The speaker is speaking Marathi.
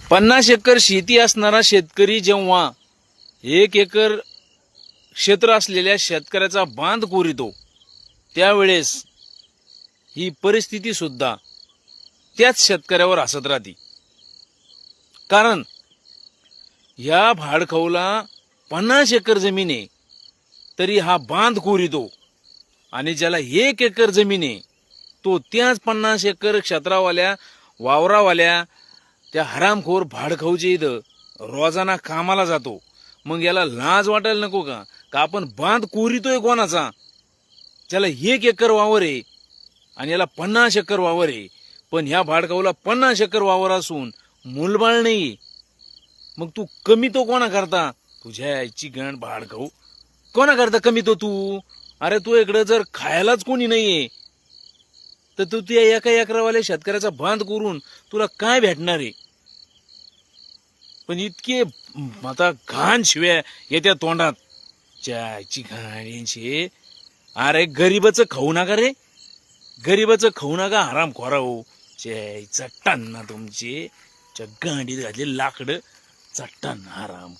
50 एकर शेती असणारा शेतकरी जेव्हा 1 एकर क्षेत्र असलेल्या शेतकऱ्याचा बांध कोरितो त्यावेळेस ही परिस्थिती सुद्धा त्याच शेतकऱ्यावर हसत राहते. कारण या भाडखौला 50 एकर जमीन आहे तरी हा बांध कोरितो आणि ज्याला 1 एकर जमीन आहे तो त्याच 50 एकर क्षेत्रावाल्या वावरावाल्या त्या हरामखोर भाडखाऊच्या इथं रोजाना कामाला जातो. मग याला लाज वाटायला नको का आपण बांध कोरितोय कोणाचा? ज्याला 1 एकर वावर आहे आणि याला 50 एकर वावर आहे, पण ह्या भाडखाऊला 50 एकर वावर असून मूलबाळ नाही. मग तू कमी तो कोणा करता? तुझ्या आईची गण भाडखाऊ कोणा करता कमी तो तू? अरे तू इकडे जर खायलाच कोणी नाहीये तर तू त्या एका एकरावाल्या शेतकऱ्याचा बांध करून तुला काय भेटणार आहे? पण इतके आता घाण शिव्या येत्या तोंडात, चायची घाणीची. अरे गरीबाचं खाऊ नका रे, गरीबाचं खाऊ नका हराम खोरा हो. चायचा टन्ना तुमची गांडीत घातले लाकडं चट्टान हराम.